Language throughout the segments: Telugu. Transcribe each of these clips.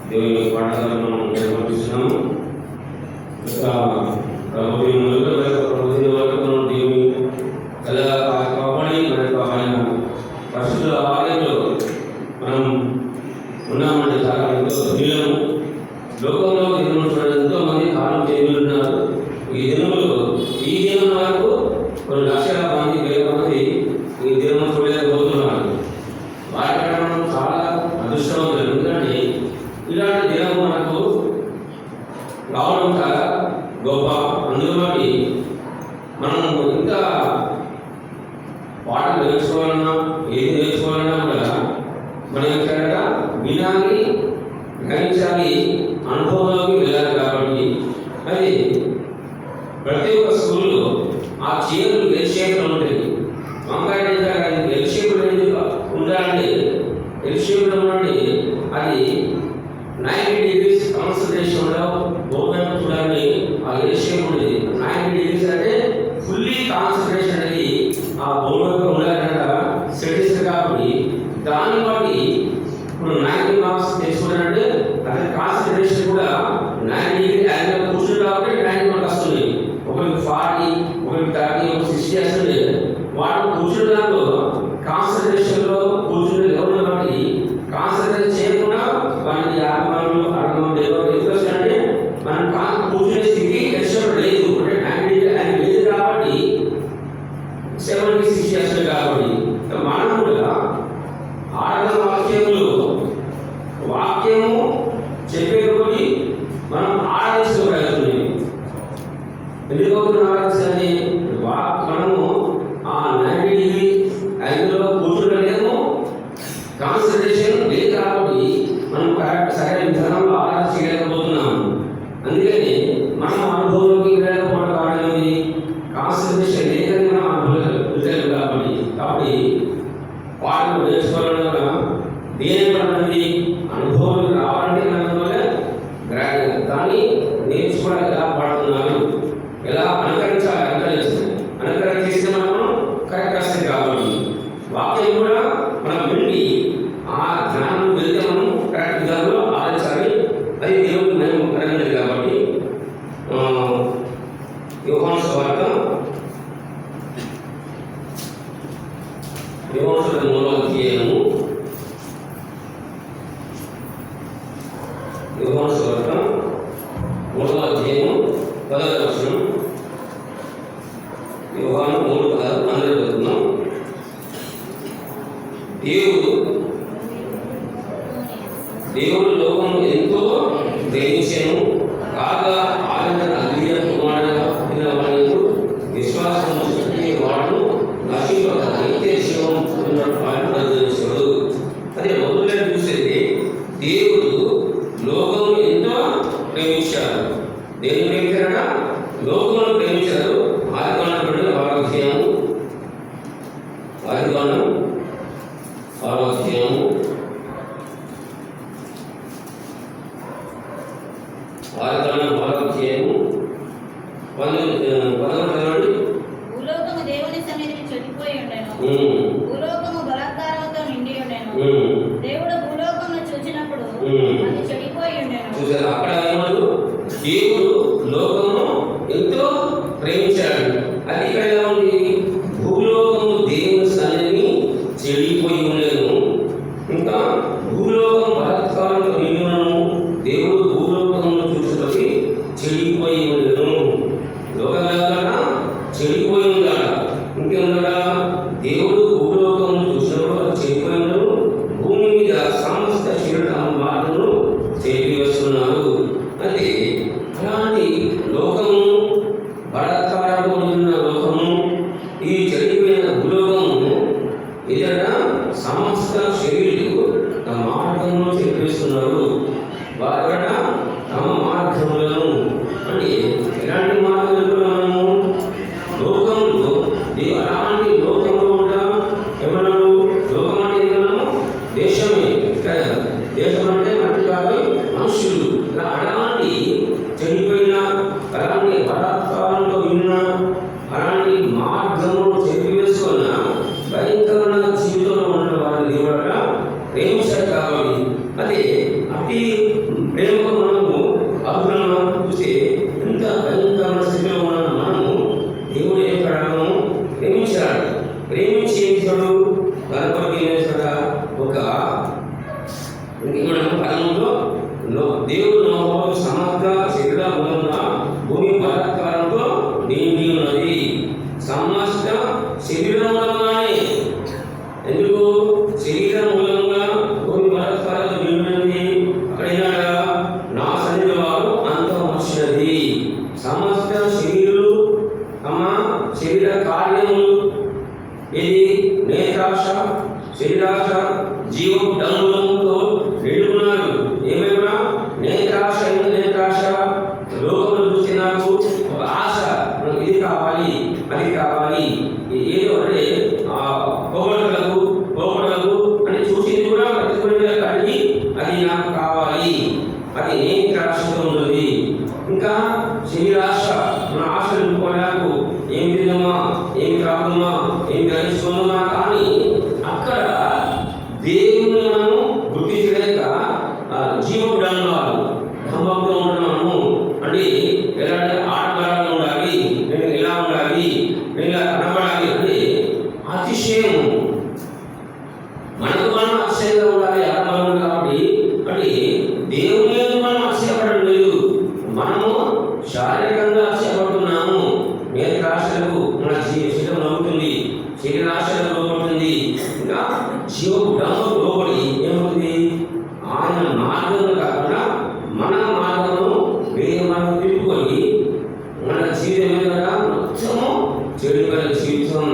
దేవుని పాఠశాలను మనం నిర్వహిస్తున్నాము. ప్రభుత్వం వరకు మనం దేవుని ఎలా కాపాడి మనకు ఆయన పరిశుద్ధ ఆలయంలో మనం ఉన్నామంటే చాలా ఎంతో ధన్యులము. లోకంలో ఎంతో మంది కాలం చేయనున్నారు. ఈ దినం వరకు కొన్ని లక్షల మంది, వేల మంది ఈ దినం చూడలేకపోతున్నారు. వారి మనం చాలా అదృష్టవంతులు. ఎందుకంటే ఇలాంటి దినం మనకు రావడం చాలా గొప్ప. అందులో మనం ఇంకా పాటలు నేర్చుకోవాలన్నా ఏది నేర్చుకోవాలన్నా కూడా మనం ఎక్కడ వినాలి, గ్రహించాలి, అనుభవంలోకి వెళ్ళాలి. కాబట్టి అది ప్రతి ఒక్క స్కూల్లో ఆ చీరలు ఎల్ షేప్లో ఉంటాయి. వంకాయ ఎల్ షేప్లో ఉండాలంటే ఎల్ షేప్లో ఉండండి. అది 90 degrees కాన్సన్ట్రేషన్లో గవర్నమెంట్ చూడాలని ఆ ఎల్ షేప్ ఉండేది. 90 degrees అంటే ఫుల్లీ కాన్సన్ట్రేషన్ అనేది ఆ గవర్నమెంట్ ఉండాలంట స్టడీస్. కాబట్టి దాన్ని బట్టి ఇప్పుడు 90 మార్క్స్ తెచ్చుకున్నారంటే అతని కాన్సన్ట్రేషన్ కూడా 90 degree యాంగిల్ కూర్చుని కాబట్టి 90 మార్క్స్ వస్తున్నాయి. ఒకరికి 40, ఒకరికి 30, ఒక 60 వస్తుంది. వాడు కూర్చున్న దాంట్లో కాన్సన్ట్రేషన్లో కూర్చుని ఎవరు కాబట్టి కాన్సన్ట్రేషన్ చేయకుండా వారికి 60 ఎంత వస్తాయంటే మనం కూర్చునే స్థితి ఎక్స్ట్రా లేదు. అంటే 90 degree యాంగిల్ లేదు కాబట్టి 70, 60 వస్తుంది. కాబట్టి మనం కూడా ఆరాధన వాక్యము చెప్పేటప్పుడు మనం ఆరాధించుకోగలుగుతుంది. ఎందుకు ఆరాధించాలి? మనము ఆ 90 degree యాంగిల్లో కూర్చోలేము, కాన్సన్ట్రేషన్ లేదు. కాబట్టి మనం కరెక్ట్ సరైన విధానంలో ఆరాధించలేకపోతున్నాము. అందుకని మనం అనుభవంలోకి వెళ్ళకపోవడం కారణం కాన్సన్ట్రేషన్ లేదని మనం అనుభవం కాబట్టి వాటిని నేర్చుకోవాలన్నా దేని పడుతుంది అనుభవం రావాలంటే దాన్ని నేర్చుకోవడానికి ఎలా పడుతున్నారు, ఎలా అనుకరించేస్తే మనం కరెక్ట్ వస్తుంది. కాబట్టి వాక్యం కూడా మనం విండి ఆ జ్ఞానం వెళ్తే మనం కరెక్ట్ విధానంలో ఆలోచించాలి. అది దేవుడికి మేము కరెక్ట్. కాబట్టి యోహాను సువార్త 3వ అధ్యాయము, యోహాను సువార్త 3వ అధ్యాయము 10వ వచనం. యోహాను 3:16 అందరూ చదువుతున్నాం. దేవుడు లోకము ఎంతో ప్రేమించెను కాగా ఆయన అద్వితీయ కుమారుడు విశ్వాసం వాడు నశింపక నిత్య జీవం పొందినట్టు. అదే మొదలు చూసేది దేవుడు లోకము ఎంతో ప్రేమించాడు. దేవుడు ప్రేమించాడా? లోకమును ప్రేమించాడు. ఆదికాండం 6వ అధ్యాయము, ఆదికాండం 6వ అధ్యాయము, ఆదికాండం 6వ అధ్యాయము 11 భూలోకము దేవుని సన్నిధిని చెడిపోయి ఉండెను. భూలోకము బలాత్కారముతో నిండి ఉండెను. దేవుడు భూలోకమును చూచినప్పుడు అది చెడిపోయి ఉండెను. చూసారా? అక్కడ ఏమన్నాడు? దేవుడు లోకమును ఎంతో ప్రేమించాడు. అది ఇక్కడ ఎలా ఉంది? భూలోకము దేవుని సన్నిధిని చెడిపోయి ఉండేను. ఇంకా భూలోకం బలాత్కారంతో నిండి ఉండను. దేవుడు భూలోకమును చూసినప్పుడు చెడిపోయి ఉండేను. లోకం చెడిపోయి ఉండాలి. ఇంకేముందా? దేవుడు భూలోకం చూసినప్పుడు చెడిపోయి ఉండను. భూమి మీద సమస్త చెడు మాటలను చేపి వస్తున్నారు. అంటే అలాంటి ఇక్కడ 13లో దేవుడు నోహు సమస్త శరీర మూలంగా భూమి బలాత్కారంతో నిండి ఉన్నది. సమస్త శరీర మూలంగానే. ఎందుకు? శరీరం మూలంగా భూమి బలాత్కారంతో నిండి ఉన్నది. అక్కడ ఏనాడా నా సన్నిధి వారు అంతం వచ్చినది. సమస్త శరీరులు తమ శరీర కార్యములు ఇది నేత్రాశ, శరీరాశ, జీవపు డంగులతో నిండుకున్నారు. ఏమైనా నేత్రాశ, నేత్రాశ లోకములు చూసి నాకు ఒక ఆశ, ఇది కావాలి, అది కావాలి, ఏదో అంటే పొగడలకు అని చూసింది కూడా ప్రతికూలంగా కలిగి అది నాకు కావాలి, అది నేత్రాశతో ఉన్నది. ఇంకా శరీరాశ, మన ఆశలు నింపుకోవడానికి ఏం తినమా, ఏం త్రాగుమా, ఏం గ్రహిస్తున్నామా, కానీ అక్కడ దేవుని మనము గుర్తించలేక జీవపు డంగాలు సంభవంలో ఉండడము అంటే ఎలాంటి ఆటగాళ్ళగా ఉండాలి, నేను ఇలా ఉండాలి, నేను ఇలా కనబడాలి అంటే అతిశయం. మనకు మనం అతిశయంగా ఉండాలి ఆటగాళ్ళు కాబట్టి. అంటే దేవుని మనం అతిశయపడడం లేదు, మనము శారీరకంగా అతిశయపడుతున్నాము. నేత్రాశలకు మన శరీరం నవ్వుతుంది, శరీరాశలకు లోపడుతుంది. ఇంకా జీవపు డంగు లోబడి ఏమవుతుంది? ఆయన మార్గంలో కాకుండా మన మార్గము వేరే మార్గం తిప్పుకొని మన జీవితం ఏదైనా మొత్తము చెడిపోయిన జీవితం,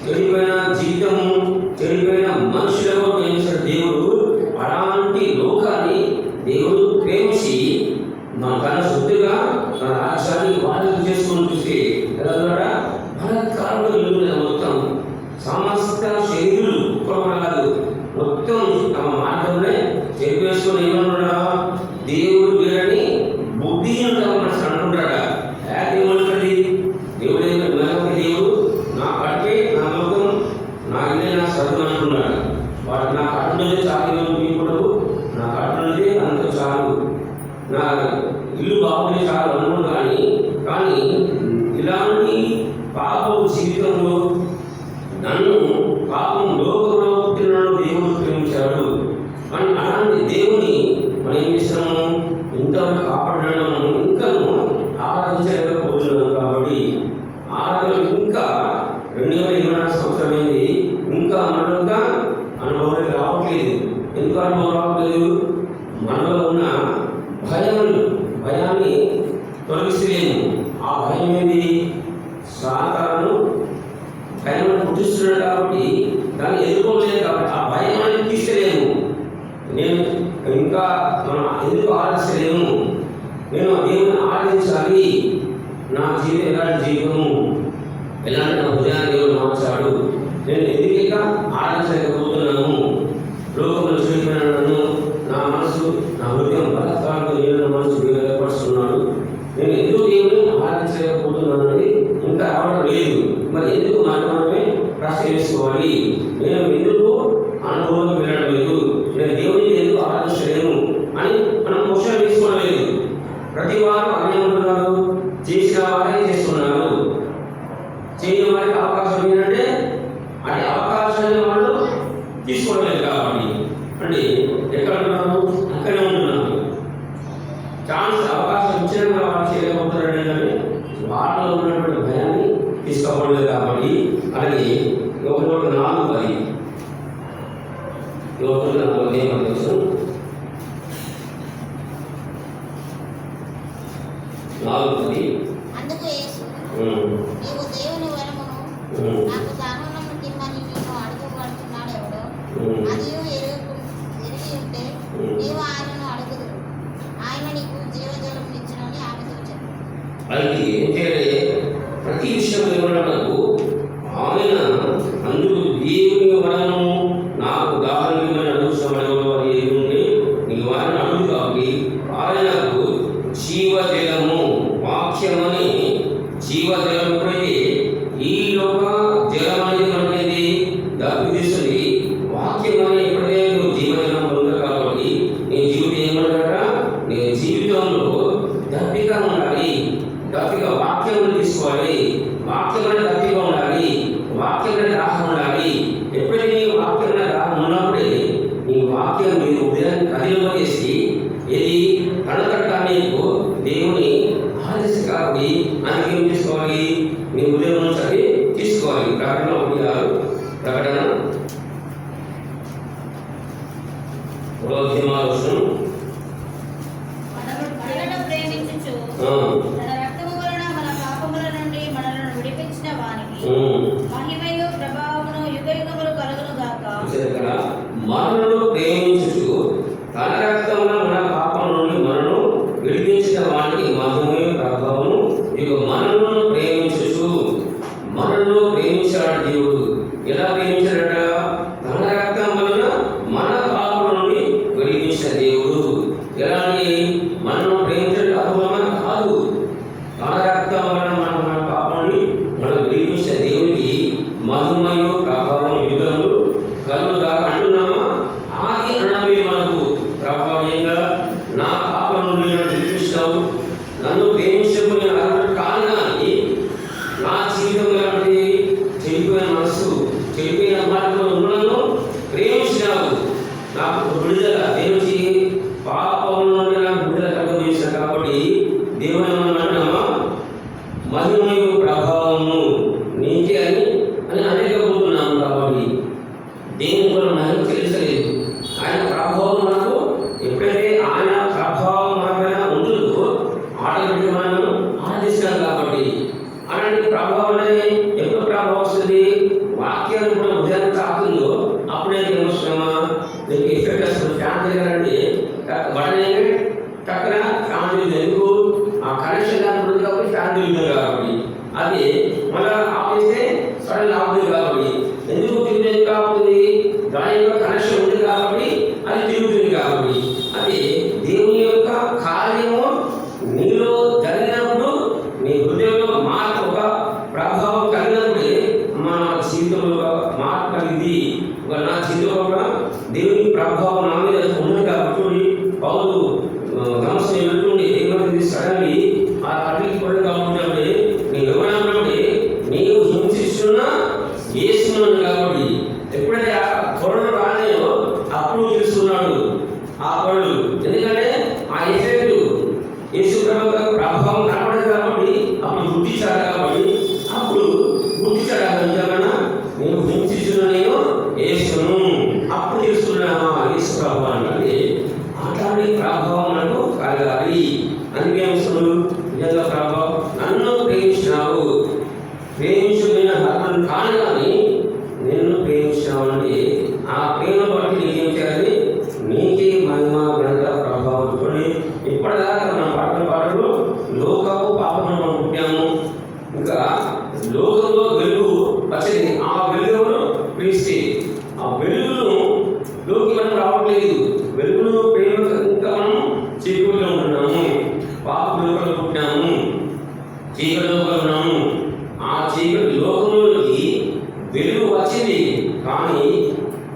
చెడిపోయిన జీవితము, చెడిపోయిన మనుషులకు ఏం చేశాడు దేవుడు? అలాంటి లోకాన్ని దేవుడు ప్రేమించి తన సొత్తుగా తన రాజ్యాన్ని వాడుక చేసుకొని చూస్తే ఎలా బలత్కారంలో మొత్తం సమస్త శరీరులు కాదు, మొత్తం తమ మార్గంలో చెప్పేసుకొని ఏమన్నా దేవుడు వీరని బుద్ధి అంటున్నాడా? ఏమంటుంది? దేవుడు దేవుడు నా కట్టే, నా లోకం, నా ఇల్లే, నా చదువు అంటున్నాడు. వాడు నా కట్టున్నది చాలు, ఇప్పుడు నా కట్టున్నది అంత చాలు, నా ఇల్లు బాగుంది చాలు అనుకున్నాను. కానీ ఇలాంటి పాపం జీవితంలో నన్ను పాపం లోకంలో పుట్టినాడు దేవుడు ప్రేమించాడు అని అలాంటి దేవుని మనం ఏం చేస్తున్నాము? ఇంతవరకు కాపాడడం ఇంకాను ఆరాధించలేకపోతున్నాము. కాబట్టి ఆరాధన ఇంకా 2024 సంవత్సరమైంది, ఇంకా మనలో అనుభవం రావట్లేదు. ఎందుకు అనుభవం రావట్లేదు? మనలో ఉన్న భయాన్ని తొలగిస్తలేము. ఆ భయం ఏంది? సాతాను భయం పుట్టిస్తున్నాడు కాబట్టి దాన్ని ఎదుర్కోలేదు. కాబట్టి ఆ భయాన్ని తీసుకోలేము. నేను ఇంకా మనం ఎందుకు ఆరాధించలేము? నేను దేవుని ఆరాధించాలి. నా జీవితం ఎలాంటి జీవితము, ఎలాంటి నా హృదయాన్ని దేవుడు మార్చాడు. నేను ఎందుకు ఆరాధించలేకపోతున్నాను? లోకంలో చెడిపోయిన నన్ను, నా మనసు, నా హృదయం బలత్కారంతో దేవుని మనసు దేవుడు ఏర్పరుస్తున్నాడు. నేను ఎందుకు దేవుని ఆరాధించలేకపోతున్నాను అనేది ఇంకా రావడం లేదు. మరి ఎందుకు మనమే ప్రశ్న వేసుకోవాలి? నేను ఎందుకు అనుభవంలో వెళ్ళడం లేదు, నేను దేవుడిని ఎందుకు ఆరాధించలేను అని మనం క్వశ్చన్ వేసుకోవడం లేదు. ప్రతి వారు అనే ఉంటున్నారు, చేసిన వారే చేస్తున్నారు. చేయని వారికి అవకాశం ఏంటంటే అదే అవకాశాన్ని వాళ్ళు తీసుకోవట్లేదు. కాబట్టి అంటే ఎక్కడ ఉన్నారు? అక్కడే ఉంటున్నారు. ఛాన్స్ అవకాశం ఇచ్చిన వాళ్ళు చేయలేకపోతున్నాడు కానీ వాళ్ళలో ఉన్నటువంటి భయాన్ని తీసుకోవట్లేదు. కాబట్టి అలాగే యోగంలో 4:10 యోగంలో 4 ఏమనిపిస్తు 4:10 అందుకు యేసు నీవు దేవుని వరమును నాకు దానమును తిమ్మని నిన్ను అడుగుబడుతున్నాడు ఎవడో అది ఎరిగి ఉంటే నీవు ఆయనను అడుగుదు, ఆయన నీకు జీవజలం ఇచ్చునని ఆమెతో చెప్పాడు. అది ఏంటంటే ప్రతి విషయంలో మనకు ఆయన అందుకు దేవుని వరము నాకు దారుణమైన అడుగుతున్నాడు అని ఏముంది నీకు వారిని అడుగు. కాబట్టి ఆయనకు జీవజలము వాక్యమని జీవజలం ఎప్పుడైతే ఈ లోక జలం అనేది మనకి దప్పిస్తుంది, వాక్యం అని ఎప్పుడైతే నువ్వు జీవజలం పొందవు. కాబట్టి నీ జీవితం ఏమన్నాక నీ జీవితంలో దప్పిక ఉండాలి, దప్పిక వాక్యం తీసుకోవాలి. వాక్యం అనేది దప్పిగా ఉండాలి, వాక్యం అనేది దాహం ఉండాలి. ఎప్పుడైతే నీ వాక్యం దాహం ఉన్నప్పుడే నీ వాక్యం మీద ఉదయాన్ని కదిలింపజేసి ఇది కనకట్టాన్ని దేవుని ఆదేశం కాబట్టి అందుకే ఏం చేసుకోవాలి, నీ ఉదయం నుంచి అది తీసుకోవాలి. ప్రకటన 1:6 ప్రకటన వచనం మనలను ప్రేమించుచు తన రక్తము వలన మన పాపముల నుండి మనలను విడిపించిన వానికి మహిమయు ప్రభావమును యుగయుగములు కలుగును గాక. మనలను ప్రేమించుచు తన రక్తమున మన పాపం నుండి మనను విడిపించిన వానికి మహిమయు ప్రభావము ఇక మనలను ప్రేమించుచు. మనను ప్రేమించాడు దేవుడు. ఎలా ప్రేమించాడట? తన రక్తం వలన మన పాపం నుండి విడిపించిన దేవుడు. ఎలాంటి మనను ప్రేమించడం అపూర్వమైన కాదు, తన రక్తం వలన మన పాపాన్ని మనం విడిపించిన దేవునికి మహిమయు ప్రభావం యుగములు కలుగుగా అంటున్నామా? ఆది అనడమే మనకు ప్రభావంగా నా పాపం నుండి నన్ను విడిపించావు, నన్ను ప్రేమించకుని కారణాన్ని నా జీవితంలో లాంటి చెడిపోయిన మనసు చెడిపోయిన మాటలు ఉన్నను ప్రేమించినావు. నాకు విడుదల దేవుడి పాపం నుండి నాకు విడుదల కలుగజేశాను. కాబట్టి దేవుని అంటున్నామా? మహిమయు ప్రభావము నీకే అని అనేకపోతున్నాము. కాబట్టి దేవుని కూడా మనకు తెలుసలేదు. ఆయన ప్రభావం మనకు ఎప్పుడైతే ఆయన ప్రభావం మనపైన ఉంటుందో ఆటోమేటిక్గా మనం ఆరాధిస్తాం. కాబట్టి అలాంటి ప్రభావం అనేది ఎప్పుడు ప్రభావం వస్తుంది? వాక్యాన్ని కూడా ఉదయాన్ని తాకుతుందో అప్పుడే ఏమొస్తున్నామా? నీకు ఎఫెక్ట్ వస్తుంది. ఫ్యాన్ తిరగాలంటే బటన్ టక్కన ఫ్యాన్ తిరుగుతుంది. ఎందుకు? ఆ కనెక్షన్ దానికి ఉంది కాబట్టి ఫ్యాన్ తిరుగుతుంది. కాబట్టి అది మళ్ళీ ఆఫ్ చేస్తే సడన్ ఆపుతుంది. కాబట్టి ఎందుకు తిరుగుతుంది? కాబట్టి దాని యొక్క కనెక్షన్ ఉంది కాబట్టి అది తిరుగుతుంది. కాబట్టి అది దేవుని యొక్క కార్యము నీలో జరిగినప్పుడు నీ హృదయంలో మార్పు ఒక ప్రభావం కలిగినప్పుడే మన జీవితంలో మార్పు కలిగింది. నా జీవితంలో కూడా దేవుని ప్రభావం నా మీద ఉంది. కాబట్టి పౌలు గమనించి వెళ్తుండే ఏమంటుంది? సడన్లీ ఆ తల్లికి పడి కాబట్టి నేను ఎవరంటే నీవు హింసిస్తున్నా చేస్తున్నాను. కాబట్టి ఎప్పుడైతే ఆ పొరలు రాలేదో అప్పుడు తెలుస్తున్నాడు ఆ పనులు. ఎందుకంటే ఆ ఎఫెక్ట్ యేసు ప్రభావం కనపడదు. కాబట్టి అప్పుడు గుర్తించాడు. కాబట్టి అప్పుడు గుర్తించాడు. నిజంగా నేను హింసిస్తున్నా, నేను యేసును అప్పుడు తెలుస్తున్నామా యేసు ప్రభావం అంటే అట్లాంటి ప్రభావం మనకు కలగాలి. అందుకే వస్తున్నాడు నిజంగా ప్రభావం నన్ను ప్రేమించినావు, ప్రేమించుకున్న ఆత్మను కాను కానీ నిన్ను ప్రేమించినావు అంటే ఆ ప్రేమ బట్టి నీకేం చేయాలి? నీకే మహిమ ఘనత ప్రభావం. చూడండి ఇప్పటిదాకా మనం పాటలు పాటలు లోకము పాపము మనం పుట్టాము, ఇంకా లోకంలో వెలుగు వచ్చింది. ఆ వెలుగును ప్రేమిస్తే ఆ వెలుగును లోకి మనం రావట్లేదు. వెలుగును ప్రేమ ఇంకా మనం చీకటిలో ఉంటున్నాము, పాప లోకంలో పుట్టాము, చీకటిలో ఉన్నాము. ఆ చీకటి లోకంలోకి వెలుగు వచ్చింది. కానీ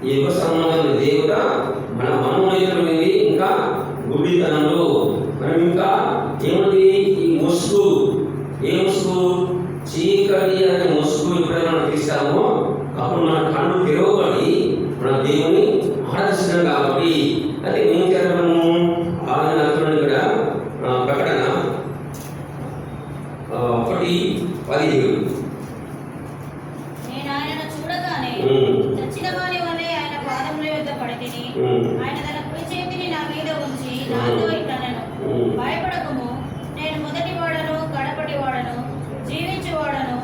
యుగ సంబంధం దేవత మన మనోనేత్రమైంది. ఇంకా గుడ్డితనంలో మనం ఇంకా ఏముంది? ఈ ముసుగు. ఏ ముసుగు? చీకటి అనే ముసుగు ఎప్పుడైనా మనం తీస్తామో అప్పుడు మన కళ్ళు తెరవబడి మన దేవుని ఆరాధిస్తున్నాం. కాబట్టి అది ఏం చేయాలి? ఆయన ఇక్కడ ప్రకటన 1:17 నేను ఆయనను చూడగానే చచ్చిన వాని వలె ఆయన పాదముల యొద్ద పడితిని. ఆయన తన కుడి చేతిని నా మీద ఉంచి నాతో ఇట్లనెను, భయపడకుము, నేను మొదటి వాడను కడపటి వాడను, జీవించువాడను,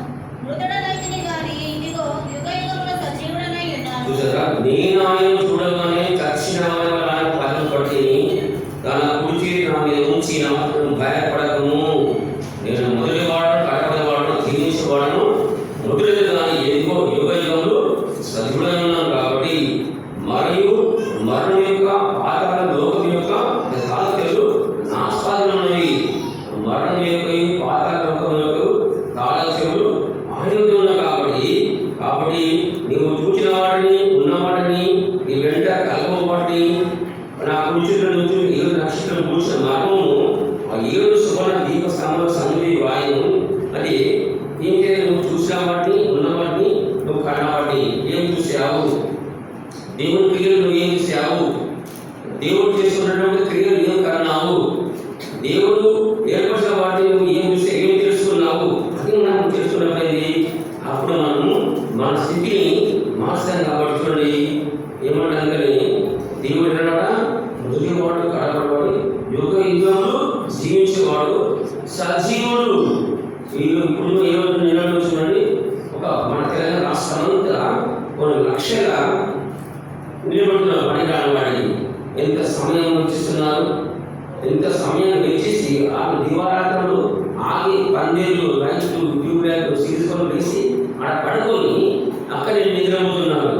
మృతుడనైతిని గాని ఇదిగో యుగయుగముల సజీవుడనై ఉన్నాను. నేను ఆయన చూడగానే చచ్చిన వాని వలె ఆయన పాదములు పడితిని, తన కుడి చేతి నా మీద ఉంచి నాతో భయపడకుము, నేను మొదటి వాడను కడపటి వాడను, జీవించువాడను, మృతుడు కానీ ఎదుగో యుగయుగములు సజీవుడై ఉన్నాను. కాబట్టి మరియు మరణం యొక్క పాతాళ లోకం యొక్క తాళాలు నా స్వాధీనమైనవి. మరణం యొక్క పాతాళ లోకం యొక్క తాళాలు ఆయన ఉన్నాయి. కాబట్టి నీవు చూసిన వాడిని ఉన్నవాడిని నీ వెంట కలపబడి నా కుర్చీలో నుంచి 7 నక్షత్రాలు కూర్చున్న మరణము ఆ 7 సువర్ణ దీప స్తంభాల సన్నిధి వాయువు. అది ఏం చేయాలి? నువ్వు చూసిన వాటిని ఉన్నవాడిని నువ్వు కన్నవాడిని ఏం చూసావు? దేవుని క్రియలు నువ్వు ఏం చూసావు? దేవుడు చేసుకున్నటువంటి క్రియలు ఏం కారణాలు, దేవుడు ఏర్పరిచిన వాటిని నువ్వు ఏం తెలుసుకున్నావు అది మనం తెలుసుకున్నట్లయింది. అప్పుడు మనము మన స్థితిని మార్చాం. కాబట్టి చూడండి ఏమంటే దేవుడు ఏమన్నా మృతివాడు, కడపడవాడు, యుగ యుగములు జీవించేవాడు, సజీవుడు. ఇప్పుడు ఏమంటే చూడండి, ఒక మన తెలంగాణ రాష్ట్రం అంతా కొన్ని లక్షల నిలబడుతున్నారు పనికిరాని వాడిని. ఎంత సమయం వెచ్చిస్తున్నారు, ఎంత సమయం వెచ్చేసి ఆ దివారాత్రులు ఆగి పందేళ్ళు, రైతులు, ట్యూబ్లైట్లు, సీజులు వేసి అక్కడ పడుకొని అక్కడ నిద్రపోతున్నారు.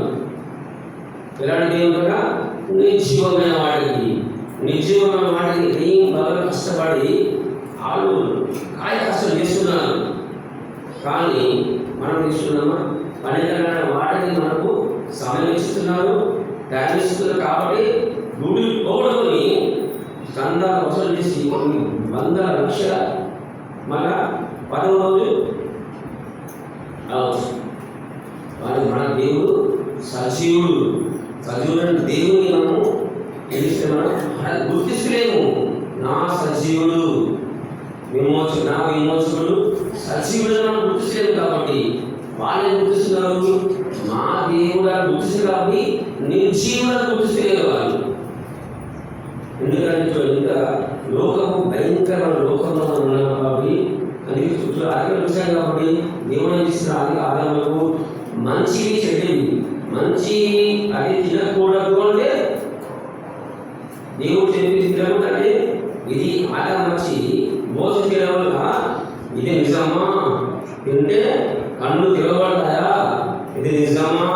ఎలాంటి దేవుడుగా నిర్జీవమైన వాడికి, నిర్జీవమైన వాడికి ఏం బాగా కష్టపడి వాళ్ళు కాయ కష్టం చేస్తున్నారు. కానీ మనం చేస్తున్నామా? పనికిరాని వాడిని మనకు సమయం ఇస్తున్నారు, టైం ఇస్తున్నారు. కాబట్టి గుడి పోగొట్టుకొని చందాలు వసూలు చేసి కొన్ని వందల లక్షల మళ్ళా 10వ రోజు వాడు మన దేవుడు సజీవుడు. సజీవుడు దేవుని మనము తెలిస్తే మనం గుర్తిస్తలేము. నా సజీవుడు నా విమోచకుడు సజీవుడు మనం గుర్తిస్తలేము. కాబట్టి వాళ్ళు గుర్తిస్తున్నారు, మా దేవుడు గుర్తిస్తారు. కాబట్టి నిర్జీవులను గుర్తిస్తలేదు వాళ్ళు. ఎందుకంటే ఇంకా లోకము భయంకరమైన లోకంలో ఉన్నాం. కాబట్టి అది చుట్టూ అదే విషయం. కాబట్టి దేవుడు ఇచ్చిన ఆదాములకు మంచివి చెడ్డవి, మంచి అది తినకూడదు అంటే దేవుడు చెప్పి తినకూడదంటే ఇది ఆదా మంచి మోసం చేయడం వల్ల ఇది నిజమా, తింటే కళ్ళు తిరగబడతాయా, ఇది నిజమా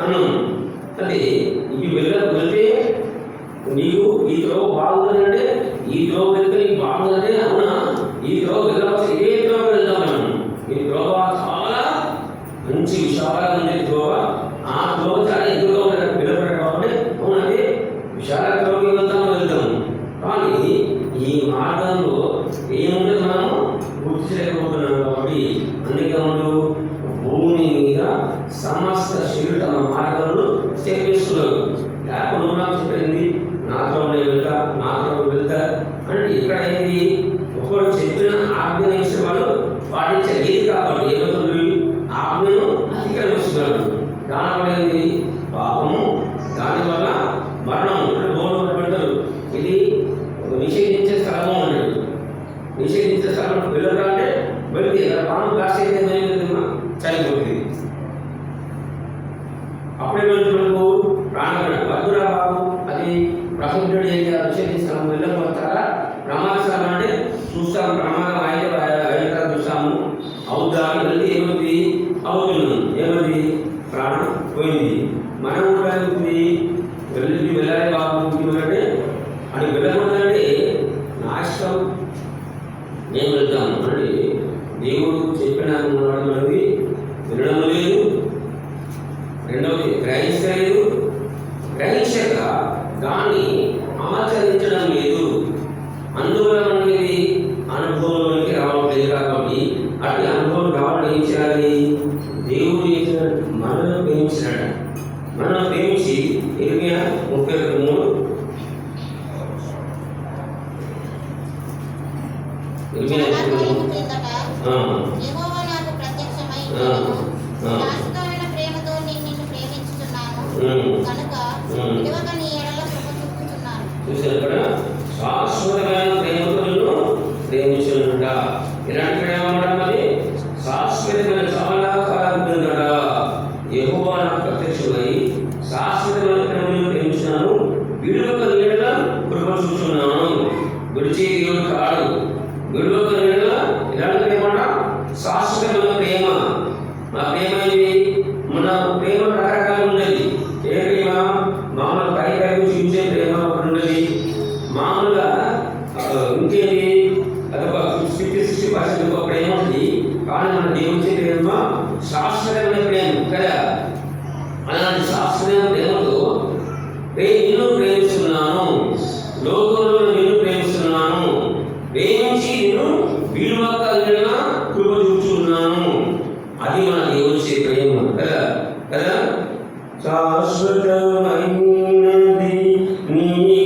అన్నాం. అంటే ఇది వెళ్తే నీకు ఈ త్రోవ బాగుందంటే, ఈ త్రోవ వెళ్తే నీకు బాగుందంటే అవునా, ఈ త్రోవ వెళ్ళవచ్చు, ఇదే త్రోవ వెళ్తాం మనం. ఈ త్రోవ చాలా మంచి విశాలంగా ఉండే త్రోవ, ఆ త్రోవ చాలా ఎక్కువగా పిల్లపడే కాబట్టి అవునంటే విశాల త్రోవకి వెళ్తాం. కానీ ఈ మార్గంలో ఏముంటే మనం గుర్తు చేయకపోతున్నాం. కాబట్టి అందుకే మనం భూమి మీద సమస్త శరీర తమ మార్గంలో చేపిస్తున్నారు. లేకపోతే నాకు చెప్పింది నాతో వెళ్తా అంటే ఇక్కడ ఏంటి, ఒకరు చెప్పిన ఆజ్ఞానించిన వాళ్ళు పాటించలేదు. కాబట్టి ఏమవుతుంది, ఆజ్ఞను అతిక్రమిస్తున్నాడు. దానివల్ల ఏంటి, పాపము, దానివల్ల మరణం. బోర్డు పెడతారు, ఇది నిషేధించే స్థలము అన్నాడు. నిషేధించే స్థలం వెళ్ళాలంటే వెళ్తే పాము కాసేది చనిపోతుంది. అప్పుడే మనకు ప్రాణం వద్దురా బాబు, అది ప్రసంగుడు నిషేధిస్తాము, వెళ్ళకపోతారా ప్రమాదం అంటే చూస్తాము, ప్రమాదం అయితే చూస్తాము, అవుతా వెళ్తే ఏమవుతుంది, అవుతున్నాం, ఏమది ప్రాణం పోయింది. మనం కూడా ఏమవుతుంది, వెళ్ళాలి బాబు అంటే అది వెళ్ళకూడదంటే నాశనం మేము వెళ్తాం. అంటే దేవుడు చెప్పిన మనది వినడం లేదు, రెండవది గ్రహించలేదు, గ్రహించక దాన్ని ఆచరించడం లేదు. అందువల్ల మనకి అనుభవంలోకి రావట్లేదు. కాబట్టి అట్టి అనుభవం రావడం ఏం చేయాలి, దేవుడు మనల్ని ప్రేమించినాడు. మనం ప్రేమించి 32 యెహోవా నాకు ప్రత్యక్షమై శాశ్వతమైన ప్రేమతో నిన్ను ప్రేమించుతున్నాను కనుక విడవక నీ ఎడల కృప చూపుతున్నాను. చూసారు ఇక్కడ, శాశ్వతమైన ప్రేమతో నిన్ను ప్రేమించునుట. ఇలాంటి ప్రేమ మరి శాశ్వతమైన చాలా కాలం ఉంటుందట. యెహోవా నాకు ప్రత్యక్షమై శాశ్వతమైన ప్రేమను ప్రేమించున్నాను, విడవక నీ ఎడల కృప చూపుతున్నాను. విడిచే దేవుడు కాడు, విడవక నీ ఎడల ఇలాంటి ప్రేమ శాశ్వతమైన ప్రేమ. మా ప్రేమ ఇది, మన ప్రేమ రకరకాలు ఉన్నది. ఏ ప్రేమ, మామూలు పై చూసే ప్రేమ ఉన్నది, మామూలుగా ఇంకేది అదొక 50-60% ఒక ప్రేమ ఉంది. కానీ మన దేవుడి ప్రేమ శాశ్వతమైన ప్రేమ కదా. అలాంటి శాశ్వతమైన ప్రేమతో నిన్ను ప్రేమిస్తున్నాను, లోకంలో నిన్ను ప్రేమిస్తున్నాను, ప్రేమించి నిన్ను విలువక కృప చూపుతున్నాను. అది మన దేవుడి ప్రేమ కదా కదా. శాశ్వతమైనది నీ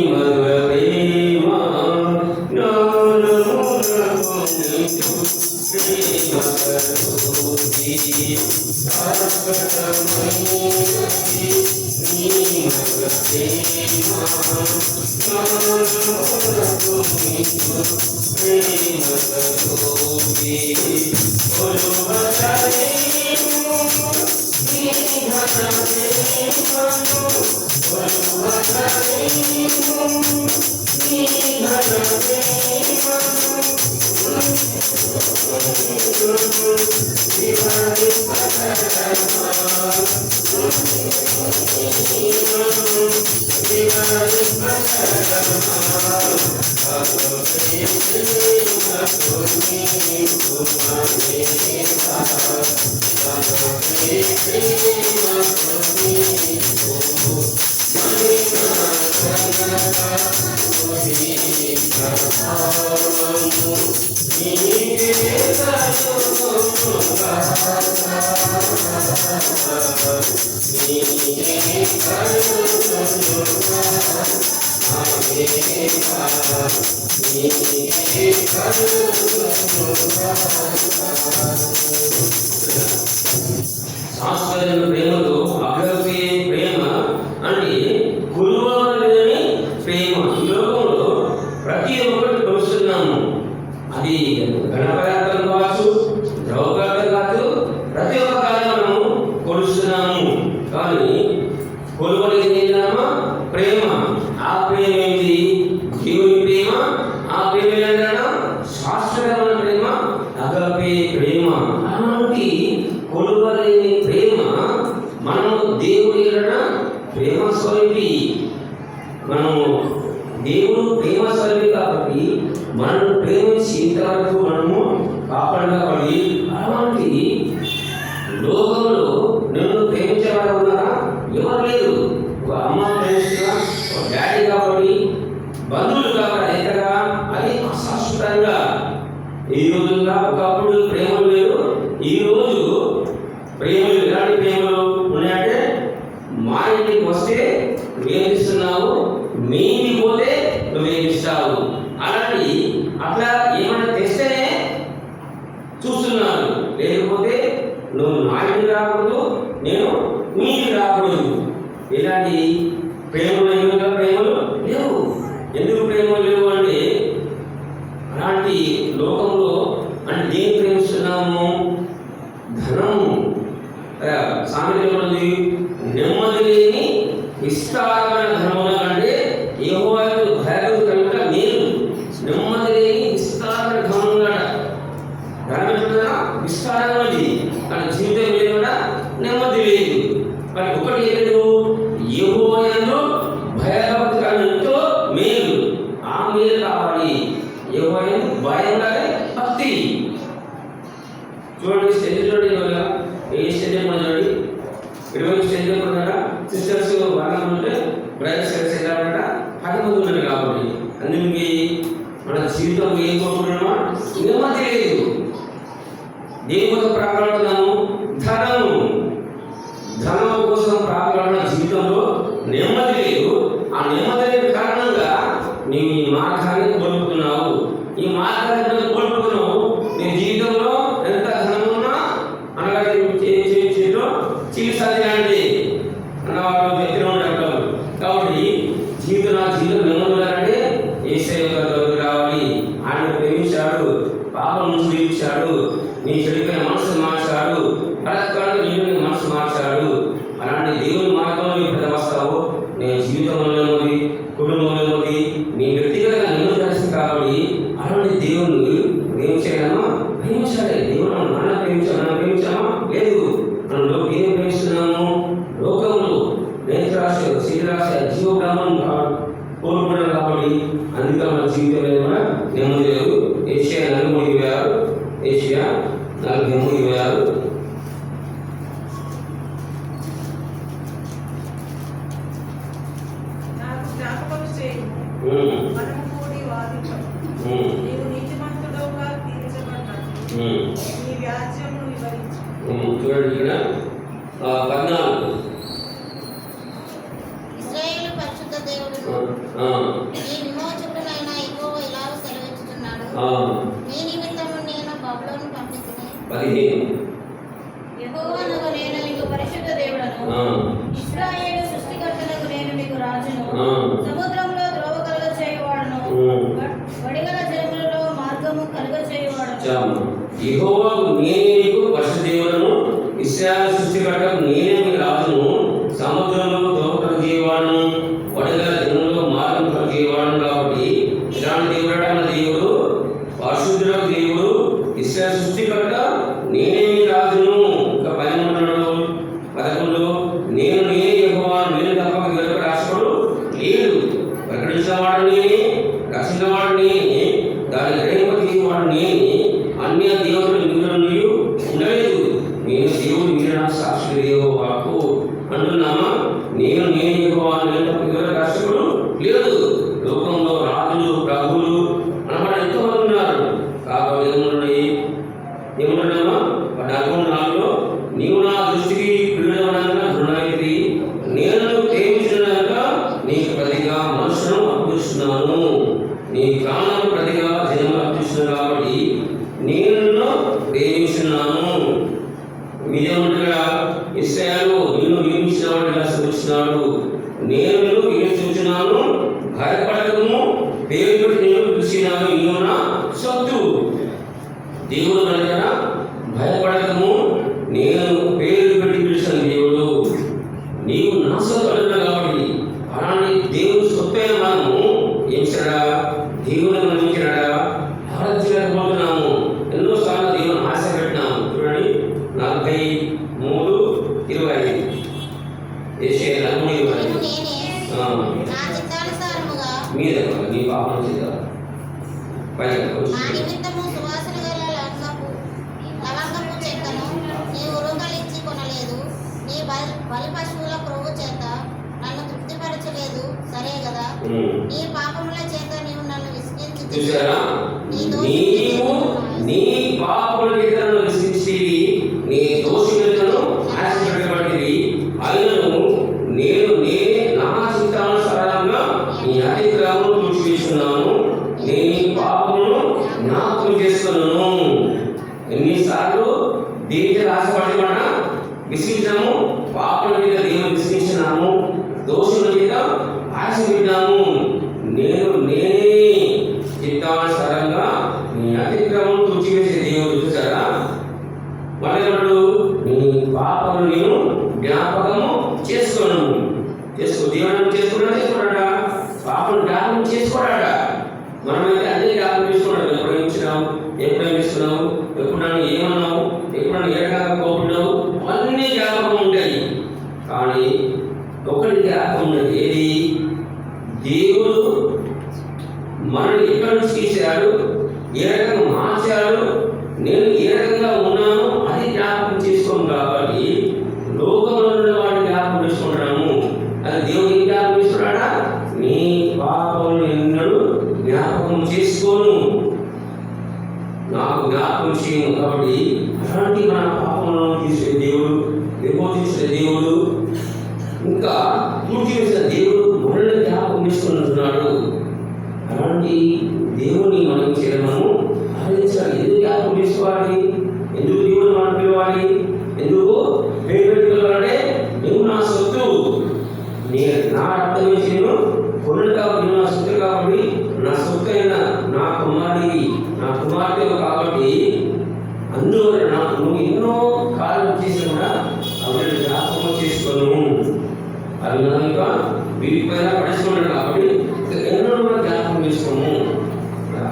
శాశ్వతమైన ప్రేమలో అగపే ప్రేమ అంటే కురువలేని ప్రేమ. ఈ లోకంలో ప్రతి ఒక్కరు కొలుస్తున్నాము. అది ఘనపదార్థం కావచ్చు, ద్రవ పదార్థం కావచ్చు, ప్రతి ఒక్క కాలం మనము కొలుస్తున్నాము. కానీ కొలువలేని ప్రేమ. ఆ ప్రేమ ఏంటి? దేవుని ప్రేమ. ఆ ప్రేమ ఏంటంటే శాశ్వతమైన ప్రేమ, అగపే ప్రేమ. అలాంటి కొలువలేని ప్రేమ మనము దేవుడి ప్రేమ స్వరూపి. మనము దేవుడు ప్రేమ స్వరూపి కాబట్టి మనము ప్రేమించి ఇంతవరకు మనము కాపాడబడి. అలాంటి లోకంలో నన్ను ప్రేమించేవారు ఉన్నారా? ఎవరు లేదు. ఒక అమ్మ ప్రేమిస్తున్నా, ఒక డాడీ కాబట్టి, బంధువులు కాబట్టి ఎంతగా అది అశాశ్వతంగా. ఈ రోజుల్లో ఒకప్పుడు ప్రేమలు లేవు. ఈ రోజు ప్రేమలు ఎలాంటి ప్రేమలు ఉన్నాయంటే, మా ఇంటికి వస్తే నువ్వేమిస్తున్నావు, మీ ఇంటికి పోతే నువ్వేమిస్తావు. అలాంటి అట్లా ఏమైనా తెస్తేనే చూస్తున్నారు. లేకపోతే నువ్వు నా ఇంటికి రాకూడదు, నేను మీ ఇంటికి రాకూడదు. ఇలాంటి ప్రేమలు ప్రేమలు లేవు. ఎందుకు ప్రేమలు లేవు అంటే, అలాంటి లోకంలో అంటే దేని ప్రేమిస్తున్నాము? ధనము. సామెతలో నెమ్మది లేని విస్తారమైన ధనముల కంటే యెహోవాకు భయభక్తి కలుగుట మేలు. నెమ్మది లేని విస్తారమైన ధనముల విస్తారమైనది, కానీ జీవితం లేదు కూడా నెమ్మది లేదు. మరి ఒకటి లేదు, యెహోవాయందు భయభక్తి కలుగుతో మేలు. ఆ మేలు కావాలి. యెహోవాయందు భయం కాదు, భక్తి. చూడండి స్టేజ్ చూడండి, ఏ స్టేజ్ చూడండి, 20 స్టేజ్ ఉన్నారా సిస్టర్స్ వాళ్ళ ఉంటే బ్రదర్స్ ఎలా ఉంటా 10 మంది ఉన్నారు కాబట్టి. అందుకే మన జీవితం ఏం కోరుకుంటున్నామా? నెమ్మది లేదు. దేని కోసం ప్రారంభడుతున్నాము? ధనం కోసం ప్రారంభమైన జీవితంలో నెమ్మది లేదు. ఆ నెమ్మది లేని కారణంగా నీవు ఈ మార్గాన్ని కోల్పోతున్నావు. ఈ మార్గాన్ని కోల్పోతున్నావు. నీ జీవితంలో ఎంత ధనం ఉన్నా అనగా చికిత్స చేయండి అన్నవాడు వ్యక్తిలో ఉంటారు. కాబట్టి జీవితం నెమ్మది ఏసై రావాలి. ఆయన ప్రేమించాడు, పాపం నుంచి ప్రేమించాడు, నీ చెడిపోయిన మనసు మార్చాడు, బలత్కారాన్ని నీవు మనసు మార్చాడు. అలాంటి దేవుని మార్గంలో ఎప్పుడు వస్తావు? నేను జీవితంలో నెమ్మది, కుటుంబంలో నెమ్మది, నీ వ్యక్తిగత నెమ్మది కలిసింది కాబట్టి అలాంటి దేవుని ప్రేమించాడమ్మా, ప్రేమించాలి. దేవుడు మనం ప్రేమించామా? లేదు. మనం ఏం ప్రేమిస్తున్నాము? లోకంలో నేత్రాశ, శరీరాశ, జీవబ్రహ్మం కోరుకున్నాడు కాబట్టి అందుకే మన జీవితంలో కూడా నెమ్మది లేదు. Asia 43:26, Asia 43:26. చూడండి ఇక్కడ 14. ఇశ్రాయేలు పరిశుద్ధ దేవుడును నీ విమోచకుడైన యెహోవా ఇలాగ సెలవిస్తున్నాడు, మీ నిమిత్తము నేను బబులోను పంపితిని. 15. వడిగల జలములలో మార్గము కలుగచేయువాడు. యెహోవాకు నేనే నీకు వశదేవుడను, ఇశ్రాయేలు సృష్టికర్తకు నేనే మీ రాజును, సముద్రంలో దోహకం చేయవాడును, వడిగల జలములలో మార్గం కలుగచేయవాడును. కాబట్టి ఇలాంటి దేవుడట మన దేవుడు, పరిశుద్ధుడకు దేవుడు, ఇశ్రాయేలు సృష్టికర్త, నేనే మీ రాజును. ఇంకా 11 నేను యెహోవాను, నేను తప్ప వేరొక రాష్ట్రుడు లేడు. ప్రకటించేవాడు నేనే, రక్షించేవాడు నేనే, దాని గ్రహింపజేసేవాడు నేనే. అన్య దేవుడు నీవు ఉండలేదు. నేను దేవుడు మీరు నా సాక్షి యెహోవాకు అంటున్నామా? నేను యెహోవాను, నేను తప్ప వేరొక రాష్ట్రుడు లేదు. లోకంలో రాజులు, ప్రభువులు అనమాట ఎంతోమంది ఉన్నారు. కాబట్టి ఏమంటున్నామా? 14 నీవు నా దృష్టికి ప్రియుడవనగా దృఢమైంది, నేను ప్రేమించినాక నీకు ప్రతిగా మనసును అర్పిస్తున్నాను, నీ ప్రాణం ప్రతిగా జన్మ అర్పిస్తున్నాను. కాబట్టి నేను ప్రేమిస్తున్నాను. మీరేమంటారా? ఇశ్రాయేలు నిన్ను నియమించిన వాడిగా సూచిస్తున్నాడు. నేను నిన్ను సూచనాను, భయపడకము, పేరు పెట్టి నేను పిలిచినాను, నీవు నా సొత్తు. దేవుడు మన దగ్గర భయపడకము, నేను పేరు పెట్టి పిలిచిన దేవుడు, నీవు నా సొత్తు అడుగుతాడు. కాబట్టి అలాంటి దేవుడు సొత్తైన మనము ఏం చేశాడా? దేవుని మనం ఏం చేయడా? ఆరాధించలేకపోతున్నాము. ఎన్నోసార్లు దేవుని ఆశ పెట్టినాము. చూడండి 43:25 యెషయా 43:25 మీద నీ పాపం చేద్దాం పైన లవంగపు చెక్కను నీవు ఉరుగలిచ్చి కొనలేదు, నీ బలి పశువుల ప్రోగు చేత నన్ను తృప్తిపరచలేదు, సరే కదా? నీ పాపముల చేత నీవు నన్ను విసిగించి నీ పాపముల చేత నన్ను విసిగించి నీ దోషులను ఆశపెట్టబడింది. అయినను నేనే నా చిత్తానుసారంగా నీ అతిక్రమమును తుడిచివేస్తున్నాను, నీ పాపమును జ్ఞాపకం చేసుకున్నాను. ఎన్నిసార్లు దీనికి ఆశపడి మన విసిగించాము, పాపల మీద దేవుని విసిగించినాము, దోషుల మీద ఆశ పెట్టాము. నేనే చిత్తానుసారంగా నీ అతిక్రమం తుడిచివేసే దేవుడు. చూసారా? మనడు నీ పాపను నేను జ్ఞాపకము చేసుకోను. దేవుడు చేసుకోడా? పాపను జ్ఞాపకం చేసుకోడా? మనమైతే అన్ని జ్ఞాపకం చేసుకున్నాడు. ఎప్పుడేమిస్తున్నావు, ఎప్పుడు నన్ను ఏమన్నావు, ఎప్పుడు నన్ను ఏ రకంగా కోరుకున్నావు, అన్నీ జ్ఞాపకం ఉంటాయి. కానీ ఒకటి జ్ఞాపకం ఉన్నది, ఏది? దేవుడు మనల్ని ఎక్కడి నుంచి తీశాడు, ఏ రకంగా మార్చాడు, నేను ఏ రకంగా ఉన్నాను అది జ్ఞాపకం చేసుకోము. కాబట్టి లోకంలో ఉన్న వాడిని జ్ఞాపకం చేసుకుంటున్నాము. అది దేవుడు ఏం జ్ఞాపకం చేసుకున్నాడా? నీ పాపములు ఎన్నడూ జ్ఞాపకం చేసుకోను, నాకు జ్ఞాపకం చేయను. కాబట్టి అలాంటి మన పాపములను తీసే దేవుడు, విమోచించిన దేవుడు, ఇంకా పూర్తి చేసిన దేవుడు మనల్ని జ్ఞాపకం చేసుకుంటున్నాడు. అలాంటి దేవుని మనం చేయడము ఆలోచించాలి. ఎందుకు జ్ఞాపకం చేసుకోవాలి? ఎందుకు దేవుడు మనం పిలవాలి? ఎందుకు పేరు పిలవాలంటే నువ్వు నా సొత్తు, నేను నా రక్తం వేసి నేను కొనడు కాబట్టి, నువ్వు నా సొత్తు కాబట్టి, నా సొత్తు అయిన నా కుమారుడివి, నా కుమార్తె కాబట్టి అందువల్ల నువ్వు ఎన్నో కాలం చేసి కూడా అవన్నీ జ్ఞాపకం చేసుకోను. అవి మనం ఇంకా వీటిపైన పడుచుకున్నాడు కాబట్టి ఎన్నో మనం జ్ఞాపకం చేసుకోము.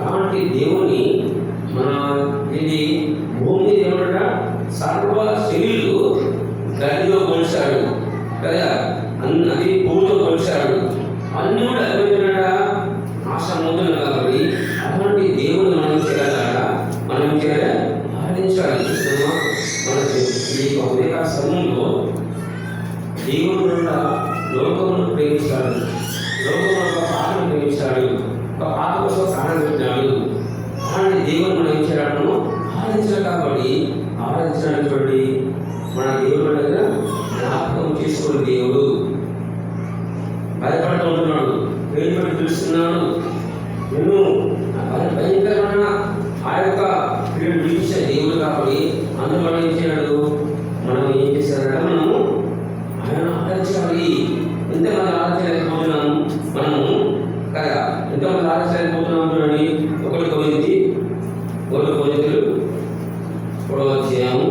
అలాంటి దేవుని మన ఇది భూమి ఏమంట సర్వ శరీరులు గదిలో కొలిచాడు కదా, అది భూమితో కొలిచాడు, అన్ని కూడా అర్థమవుతున్నాడా? ఆశ ముందులు కాబట్టి అలాంటి దేవుని మనం చేయాలా? మనం చేయాలి, ఆరాధించాలి. మన ఈ ఉదయ సమయంలో దేవుడు కూడా లోకమును ప్రేమిస్తాడు, లోకము ఒక పాటను ప్రేమిస్తాడు, ఒక పాట కోసం ప్రాణం పెట్టినాడు. అలాంటి దేవుడు మనం ఏం చేయాలను ఆరాధించాలి. కాబట్టి ఆరాధించినటువంటి మన దేవుడు దగ్గర జ్ఞాపకం చేసుకున్న దేవుడు భయపడుతూ ఉంటున్నాడు, పేరుపడి పిలుస్తున్నాడు. నేను భయంకరమైన ఆ యొక్క పీరియడ్ విధించిన దేవుడు కాబట్టి అందులో ఏం చేయాడు? మనం ఏం చేశారంటే మనము ఆయన ఆరాధించాలి. ఎంతమంది ఆరాధించలేకపోతున్నాము మనము కదా? ఎంతమంది లోపల రాజస్థానిపోతున్నాం చూడండి. 1 కొరింథీయులు 3వ అధ్యాయము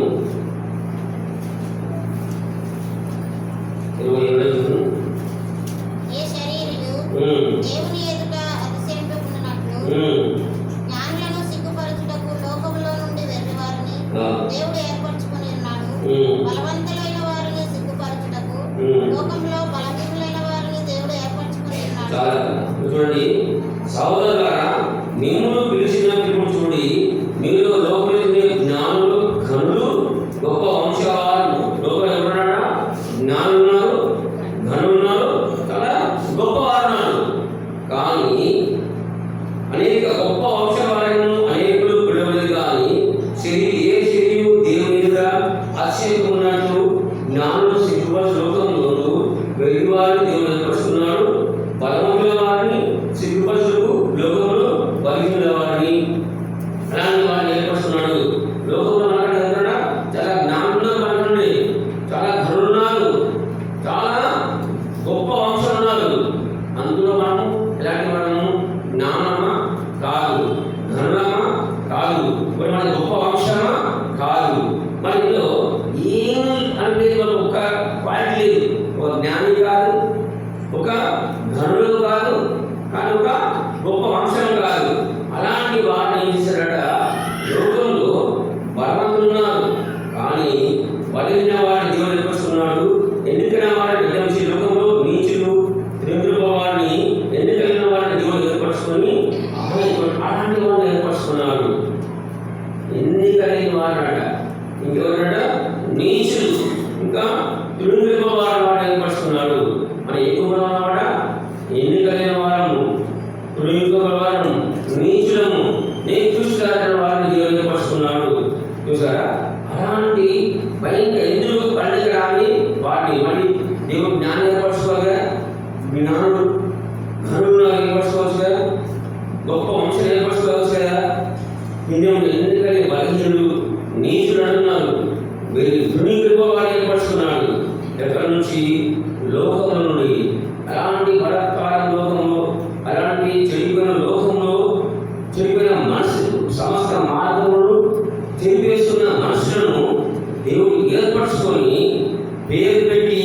27. ఏ శరీరులు దేవుని ఎదుట అతిశయింపకుండునట్లు జ్ఞానులను సిగ్గుపరచుటకు లోకములో నుండి వెర్రివారిని దేవుడు ఏర్పరచుకొని ఉన్నాడు. బలవంతులైన వారిని సిగ్గుపరచుటకు లోకంలో బలహీనులైన వారిని దేవుడు ఏర్పరచుకొని ఉన్నాడు. చూడండి సహోదరులారా, మిమ్మును పిలిచిన పిలుపు చూడి, మీలో లోకములో జ్ఞానులు, ఘనులు, గొప్ప వంశవారు. లోకంలో ఎవరున్నారా? జ్ఞానులు ఉన్నారు, ఘనులు ఉన్నారు, చాలా గొప్పవారు ఉన్నారు. కానీ అనేక గొప్ప వంశవారులను అనేకులు పిలవలేదు. కానీ ఏ శరీరం దేవుని మీద అతిశయమున్నట్లు జ్ఞానులు సిగ్గుపరచు లోకంలో వెలివారు దేవుని ఏర్పరుచుకున్నాడు. బలముల వారిని సిగ్గుపరచుటకు లోకంలో బలహీనుల వారిని అలాంటి వారిని ఏర్పరుచుకున్నాడు. లోకంలో మాట్లాడుతున్నా చాలా జ్ఞానులు మాట్లాడండి, చాలా ఘనులున్నారు, చాలా గొప్ప వంశం ఉన్నారు. అందులో మనము ఎలాంటి వాళ్ళము? జ్ఞానమా కాదు, ఘనులమా కాదు, మరి మన గొప్ప వంశమా కాదు. మరి ఇందులో ఏం అంటే మనకు ఒక క్వాలిటీ లేదు. ఒక జ్ఞాని కాదు, ఒక ఘనుడు కాదు, కానీ ఒక గొప్ప వంశం కాదు. అలాంటి వారిని ఏం చేశారట? లోకంలో బలవంతులు ఉన్నారు, కానీ బలహీన వారిని దేవుడు ఏర్పరుచుకున్నాడు. ఎన్నికైన వారిని నిర్ణయించి లోకంలో నీచులు, త్రిమిరుల వారిని, ఎన్నికైన వారిని దేవుడు ఏర్పరచుకొని అలాంటి వారిని ఏర్పరచుకున్నాడు. ఎన్నికైన వారట, ఇంకెవరట? నీచులు, ఇంకా త్రిమిరుల వారిని ఏర్పరచుకున్నాడు. మన ఎక్కువ వాడ ఎన్నికైన వారము, త్రిమిరుల వారము, నీచులము, నేను చూసిన వారిని దేవుడు ఏర్పరచుకున్నాడు. చూసారా? అలాంటి భయంకర ఎందుకు పండుగ రాని వారిని మళ్ళీ దేవుడు జ్ఞానం ఏర్పరచుకోగా, జ్ఞానుడు ఘనుడు ఏర్పరచుకోవచ్చు కదా, గొప్ప వంశం ఏర్పరచుకోవచ్చు కదా. ఎందుకంటే బలహీనుడు, నీచుడు అంటున్నారు, దుర్నీతిగా వారు ఏర్పరచుకున్నాడు. ఎక్కడి నుంచి? లోకంలో నుండి. అలాంటి బలత్కార లోకంలో, అలాంటి చెడిపోయిన లోకంలో, చెడిపోయిన మనసులు, సమస్త మార్గములు చెరిపేస్తున్న మనుషులను దేవుడు ఏర్పరచుకొని పేరు పెట్టి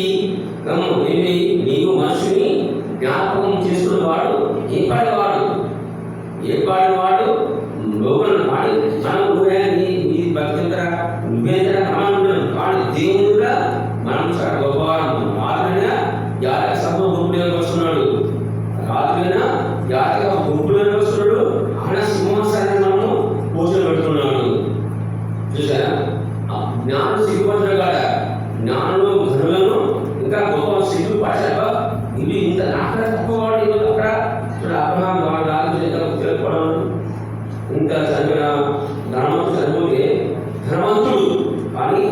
నీవు మనుషుని జ్ఞాపకం చేసుకున్నవాడు ఏ పాడివాడు లోపల వాడు మనం నీ భక్తింతర నువ్వేంతర మనం వాడు దేవుడుగా మనం చాలా గొప్పవాడు. రాత్రైనా జాతక సభ గుంపులోకి వస్తున్నాడు, రాత్రైనా జాతక గుంపులోకి వస్తున్నాడు. ఆయన సింహాసనాన్ని మనము పూజలు పెడుతున్నాడు. చూసారా? జ్ఞానం సిగ్గుపరచడం కాడ జ్ఞానులు, ఘనులను, ఇంకా గొప్ప సిగ్గుపరచగా ఇవి ఇంత నాకడ తక్కువవాడు అక్కడ అబ్రహాం తెలుసుకోవడం. ఇంత చదివిన ధనవంతుడు చదివితే ధనవంతుడు, కానీ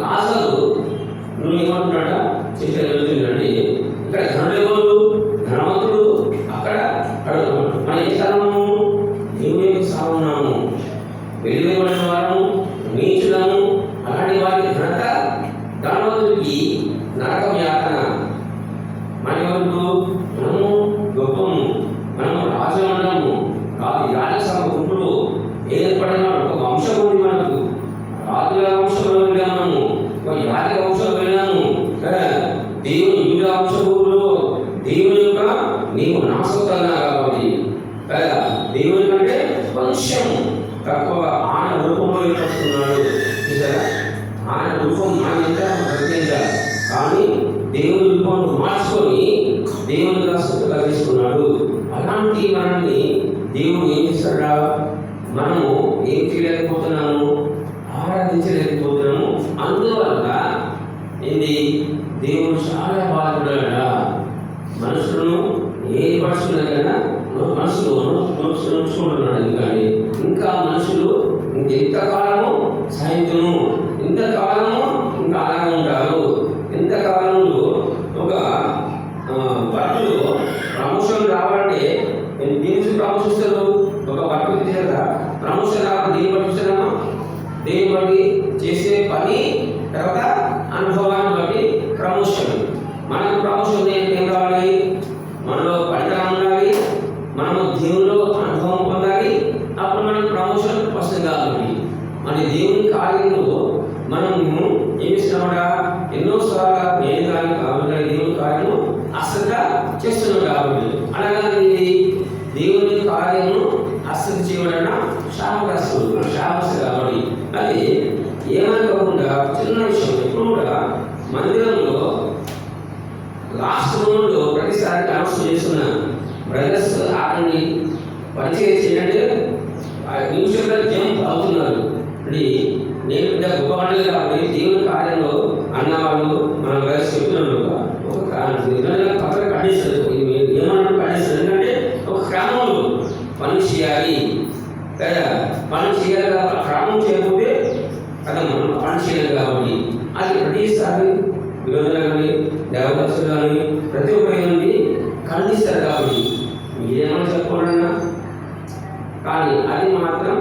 లాజరు నువ్వు ఏమంటున్నాడా చేసే వెళ్తుందండి. ఇక్కడ ధనుడు ఎవరు? ధనవంతుడు. అక్కడ మన ఏ స్థానము? దేవుని స్థానము. వెలువడిన వారము, నీచులము. అలాంటి వారికి ఘనత, ధనవంతుడికి నరకం యాతన. మన ఎవరు? మనము గొప్పము, మనము రాజమండలము కాదు. రాజసభ గుంపులు ఏర్పడిన ఒక వంశం ఉంది మనకు. రాజుల వంశంలో వెళ్ళాము, ఒక యాజక వంశంలో వెళ్ళాము. దేవుని యూదా వంశంలో దేవుని యొక్క నీవు నాశోత్తన్నా కాబట్టి కదా. దేవుని కంటే వంశం తక్కువ. ఆయన రూపంలో ఏర్పడుతున్నాడు. చూసారా? ఆయన రూపం ఆయన ప్రత్యేక, కానీ దేవుని రూపంలో మార్చుకొని దేవుని రాష్ట్రంగా తీసుకున్నాడు. అలాంటి మనల్ని దేవుడు ఏం చేస్తాడా? మనము ఏం చేయలేకపోతున్నాము? ఆరాధించలేకపోతున్నాము. అందువల్ల ఇది దేవుడు చాలా బాధపడ్డా. మనుషులను ఏ పరుచుకున్నా మనసులో నోచుకుంటున్నాడు. కానీ ఇంకా మనుషులు ఇంకెంతకాలము సాయంత్రము, ఇంతకాలము ఇంకా అలాగే ఉంటారు. ఎంతకాలంలో ఒక వర్క్లో ప్రమోషన్ రావాలంటే దేని ప్రమోషిస్తారు? ఒక వర్క్ చేత ప్రమోషన్ రావాలి. దేని పట్టిస్తున్నామా? దేని బట్టి చేసే పని, తర్వాత అనుభవాన్ని బట్టి ప్రమోషన్. మనకు ప్రమోషన్ ఏం కావాలి? మనలో పనితనం ఉండాలి, మనము దేవుని అవసరం కాబట్టి మన దేవుని కార్యంలో మనము ఏమి చేస్తున్నామా ఎన్నోసార్లు నేను కానీ కాకుండా దేవుని కార్యము అశ్రద్ధ చేస్తున్నాం కాబట్టి అలాగే దేవుని కార్యము అశ్రద్ధ చేయబడిన శాపగ్రస్తుడు కాబట్టి అది ఏమనుకోకుండా చిన్న విషయం ఎప్పుడు కూడా మందిరంలో లాస్ట్ మూమెంట్లో ప్రతిసారి అనౌన్స్ చేస్తున్న బ్రదర్స్ ఆకండి పరిచయం చేయాలంటే నిమిషంలో జంప్ అవుతున్నారు. నేను పెద్ద గొప్ప పండుగ కాబట్టి దేవుని కార్యంలో అన్నవాళ్ళు మన బ్రదర్స్ చెప్తున్నాడు ఒక పక్కన ఖండిస్తారు ఏమన్నా ఖండిస్తారు ఎందుకంటే ఒక క్రమంలో పని చేయాలి కదా పని చేయాలి కాబట్టి క్రమం చేయకపోతే కదా మనం పని చేయాలి కాబట్టి అది ప్రతిసారి విరోధులు కానీ దేవదర్శులు కానీ ప్రతి ఒక్కరి ఖండిస్తారు కాబట్టి మీరేమన్నా చెప్పుకోవాలన్నా కానీ అది మాత్రం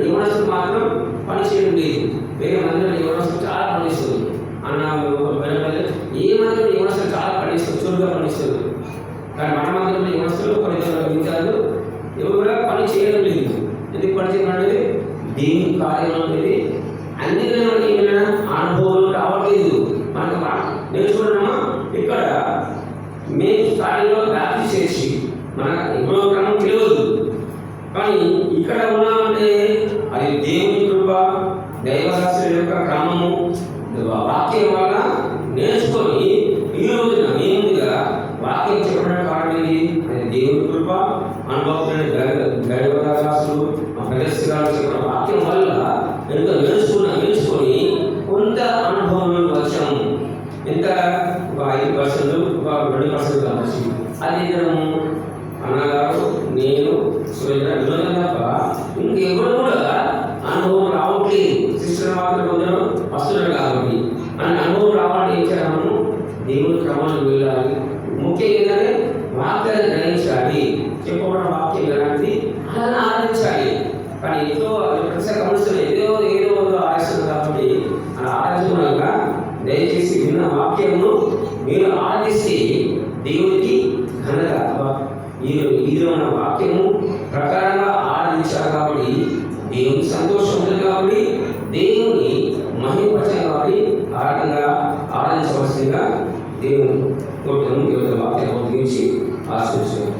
యువనస్తులు మాత్రం పని చేయడం లేదు. వేరే మందిలో యువనస్తులు చాలా పనిస్తారు అన్న ఏ మందిలో యువనస్తులు చాలా పనిస్తారు చురుగ్గా పనిస్తారు కానీ మన మందిరంలో యువనస్తులు కొన్ని విధాలు ఎవరు కూడా పని చేయడం లేదు. ఎందుకు పని చేయడం అనేది దేవుని కార్యం అనేది అన్ని ఏమైనా అనుభవాలు రావట్లేదు. మనకు నేర్చుకున్నామా ఇక్కడ మేము స్థాయిలో వ్యాప్తి చేసి మన ఎప్పుడో క్రమం తెలియదు కానీ ఇక్కడ ఉన్నామంటే అది దేవుని కృప దైవశాస్త్రం యొక్క క్రమము వాక్యం వల్ల నేర్చుకొని ఈ రోజున మేముగా వాక్యం చెప్పడం కారణం అది దేవుని కృప అనుభవమైన దైవశాస్త్రులు ప్రదర్శకాలు చెప్పిన వాక్యం వల్ల ఎంతో నేర్చుకొని కొంత అనుభవం వచ్చాము. ఎంత ఒక 5% ఒక 2% కావచ్చు. అది మనము అన్నగారు నేను తప్ప ఇంకెవరు కూడా అనుభవం రావట్లేదు. శిష్యుల మాత్రం కొందరు వస్తున్నారు కాబట్టి అని అనుభవం రావాలంటే ఏం చేయాలి మనము దేవుని క్రమానికి వెళ్ళాలి. ముఖ్యంగా ఏంటంటే వాక్యాన్ని గ్రహించాలి. చెప్పబడిన వాక్యం ఎలాంటిది అలా ఆరాధించాలి. కానీ ఎంతో ప్రతిసారి గమనిస్తుంది ఏదో ఆరాధిస్తుంది కాబట్టి అలా ఆరాధించకుండా దయచేసి విన్న వాక్యము మీరు ఆరాధిస్తే దేవుడికి ఘనత ఈరోజు వాక్యము ప్రకారంగా ఆరాధించారు కాబట్టి దేవుని సంతోషం ఉంది కాబట్టి దేవుని మహిమపరచాలి కాబట్టి ఆ రకంగా ఆరాధించవలసిందిగా దేవుని వాక్యం గురించి ఆశించారు.